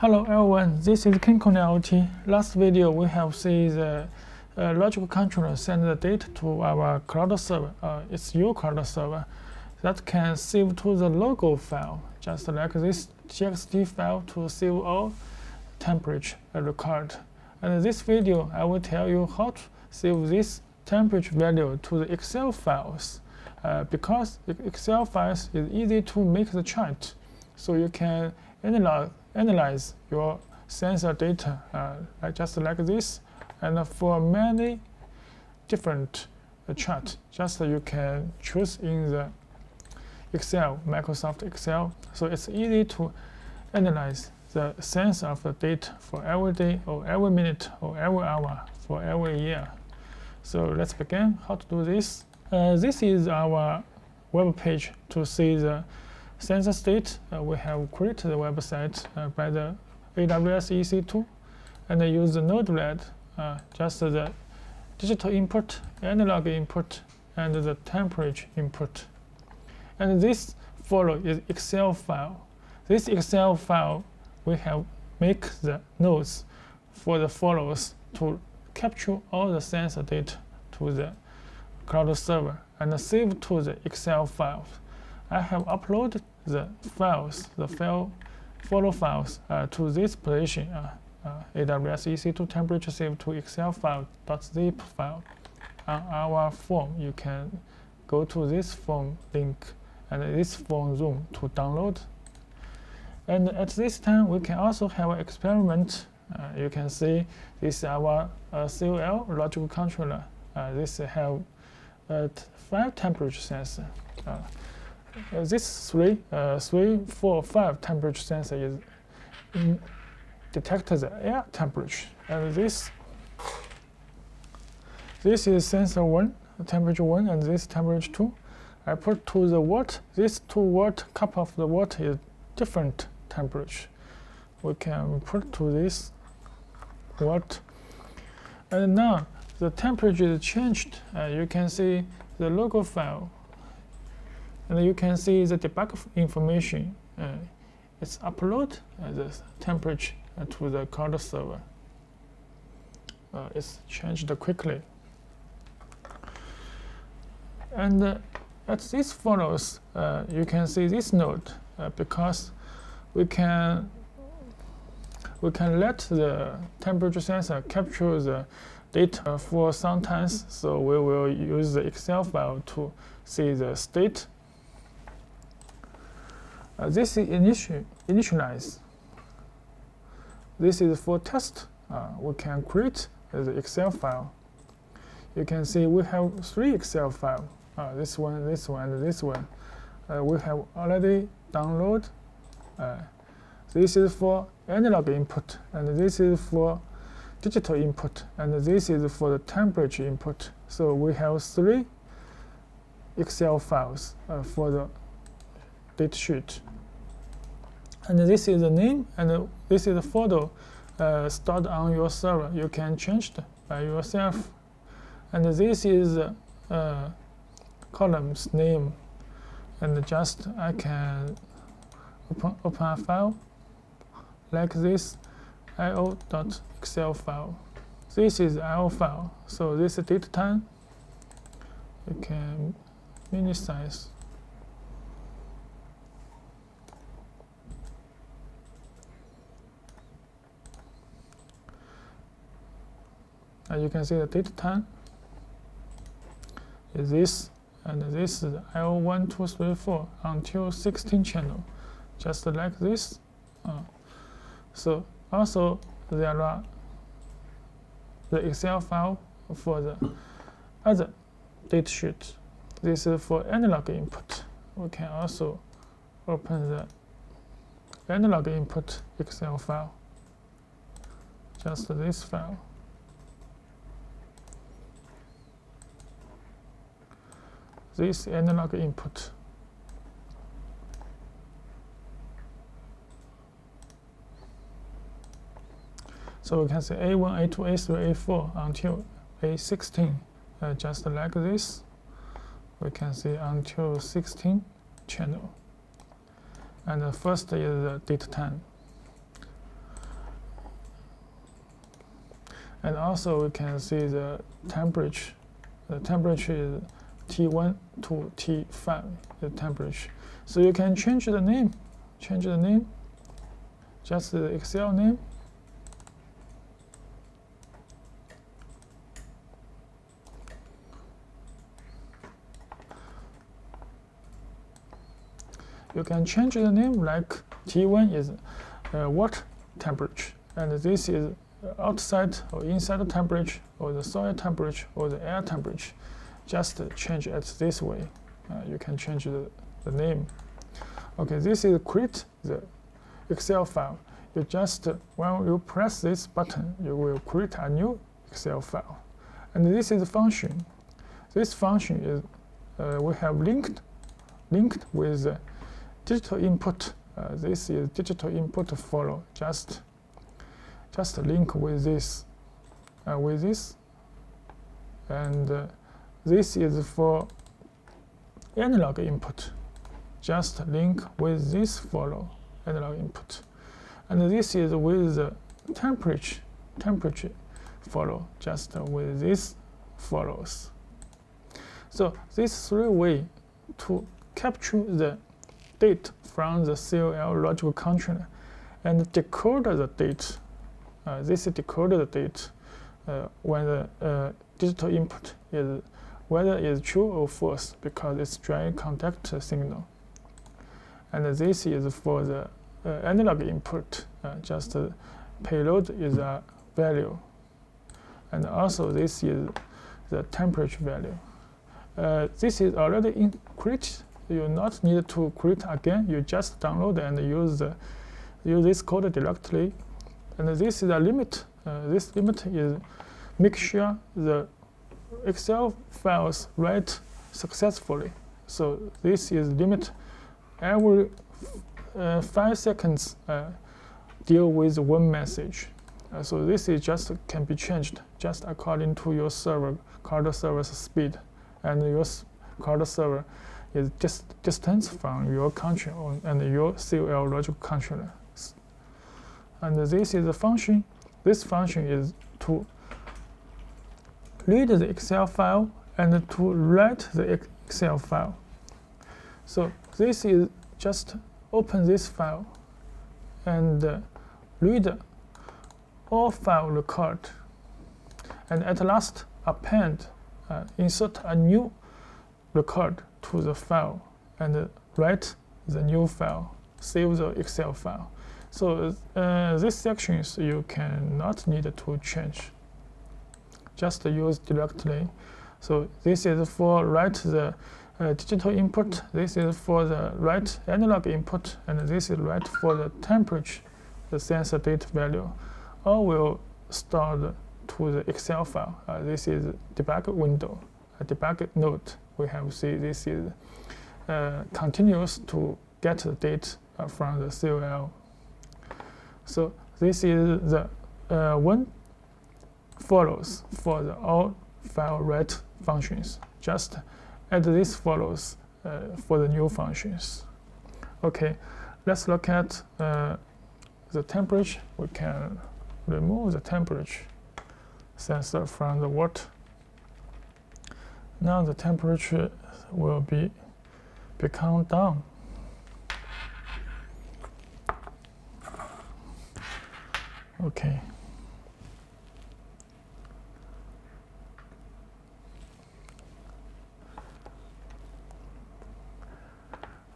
Hello everyone, this is Own IoT. Last video we have seen the logical controller send the data to our cloud server. It's your cloud server that can save to the logo file, just like this txt file to save all temperature record. And in this video, I will tell you how to save this temperature value to the Excel files. Because Excel files is easy to make the chart, so you can analyze your sensor data just like this, and for many different charts, just you can choose in the Excel, Microsoft Excel. So it's easy to analyze the sense of the data for every day or every minute or every hour for every year. So let's begin how to do this. This is our web page to see the sensor state. We have created the website by the AWS EC2 and use the node-red, just the digital input, analog input, and the temperature input. And this follow is Excel file. This Excel file we have make the nodes for the follows to capture all the sensor data to the cloud server and save to the Excel files. I have uploaded the files, the follow files to this position, AWS EC2 temperature save to Excel file.zip file. On our form, you can go to this form link and this form zoom to download. And at this time, we can also have an experiment. You can see this is our COL logical controller. This have 5 temperature sensor. This 3, 4, 5 temperature sensor is detect the air temperature, and this is sensor 1, temperature 1, and this temperature 2. I put to the water. This 2 watt cup of the water is different temperature. We can put to this water, and now the temperature is changed. You can see the logo file. And you can see the debug information. It's upload the temperature to the cloud server. It's changed quickly. And at this follows, you can see this node because we can let the temperature sensor capture the data for some times. So we will use the Excel file to see the state. This is initialize. This is for test. We can create the Excel file. You can see we have 3 Excel files. This one, and this one. We have already downloaded. This is for analog input, and this is for digital input, and this is for the temperature input. So we have 3 Excel files for the data sheet. And this is the name, and this is the photo stored on your server. You can change it by yourself. And this is columns name, and just I can open a file like this io.excel file. This is IO file. So this is date time. You can minimize. You can see the date time is this, and this is IO1, 2, 3, 4 until 16 channel, just like this. So also there are the Excel file for the other data sheet. This is for analog input. We can also open the analog input Excel file, just this file. This analog input. So we can say A1, A2, A3, A4 until A16, just like this. We can see until 16 channel. And the first is the date time. And also we can see the temperature. The temperature is T1 to T5, the temperature. So you can change the name, just the Excel name. You can change the name, like T1 is water temperature, and this is outside or inside temperature, or the soil temperature, or the air temperature. Just change it this way. You can change the name. Okay, this is create the Excel file. You just, when you press this button, you will create a new Excel file. And this is the function. This function is, we have linked with digital input. This is digital input follow. Just link with this, and this is for analog input. Just link with this follow analog input, and this is with the temperature follow. Just with this follows. So this three way to capture the date from the CLL logical controller and decode the date. This is decode the date when the digital input is whether it's true or false, because it's dry contact signal. And this is for the analog input. Just payload is a value, and also this is the temperature value. This is already created. You not need to create again. You just download and use this code directly. And this is a limit. This limit is make sure the Excel files write successfully. So this is limit every 5 seconds deal with one message. So this is just can be changed just according to your server CARD server's speed, and your CARD server is distance from your controller and your CLL logical controller. And this is the function. This function is to read the Excel file and to write the Excel file. So this is just open this file and read all file record, and at last append, insert a new record to the file and write the new file, save the Excel file. So these sections you cannot need to change. Just use directly. So this is for write the digital input. This is for the write analog input, and this is write for the temperature, the sensor date value. All will stored to the Excel file. This is debug window, a debug node. We have see this is continuous to get the data from the CLL. So this is the one follows for the all file write functions. Just add this follows for the new functions. Okay, let's look at the temperature. We can remove the temperature sensor from the water. Now the temperature will become down. Okay.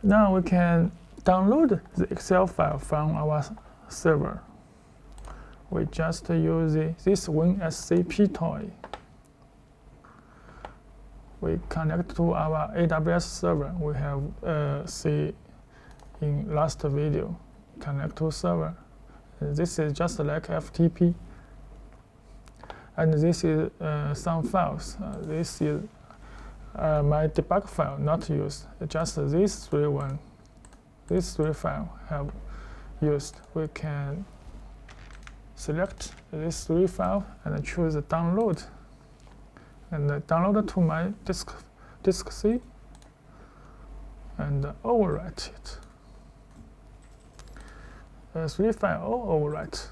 Now we can download the Excel file from our server. We just use this WinSCP toy. We connect to our AWS server. We have see in last video, connect to server. This is just like FTP. And this is some files. This is my debug file, not used. Just these three files have used. We can select these three files and choose download, and download to my disk C and overwrite it. Three files all overwrite.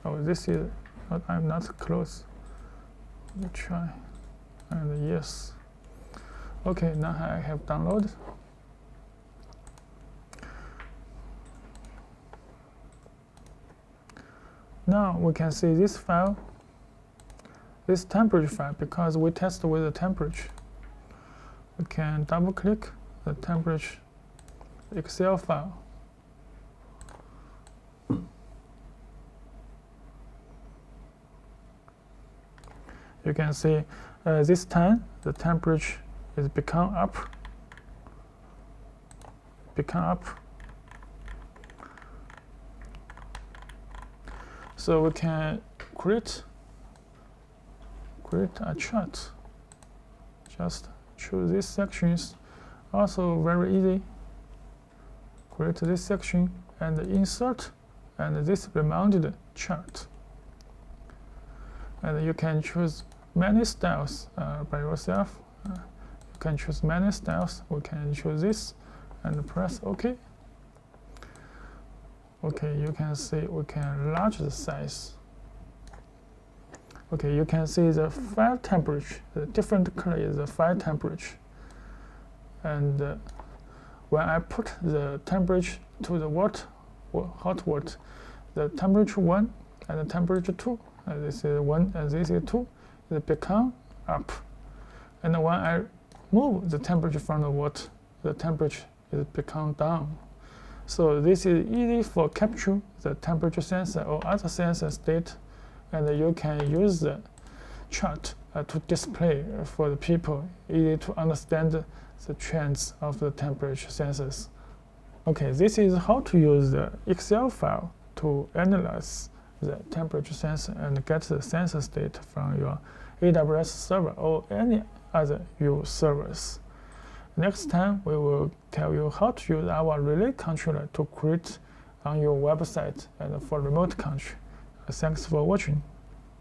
Oh, this is but I'm not close. Let me try, and yes. Okay, now I have downloaded. Now we can see this file, this temperature file, because we test with the temperature. We can double click the temperature Excel file. You can see this time the temperature is become up. So we can create a chart. Just choose these sections. Also very easy. Create this section and insert and this remoulded chart. And you can choose many styles by yourself. You can choose many styles. We can choose this and press OK. Okay, you can see we can enlarge the size. Okay, you can see the file temperature. The different color is the file temperature. And when I put the temperature to the hot water, the temperature 1 and the temperature 2, this is 1 and this is 2, it become up. And when I move the temperature from the water, the temperature is become down. So this is easy for capture the temperature sensor or other sensor state, and you can use the chart to display for the people, easy to understand the trends of the temperature sensors. Okay, this is how to use the Excel file to analyze the temperature sensor and get the sensor state from your AWS server or any other View servers. Next time, we will tell you how to use our relay controller to create on your website and for remote control. Thanks for watching.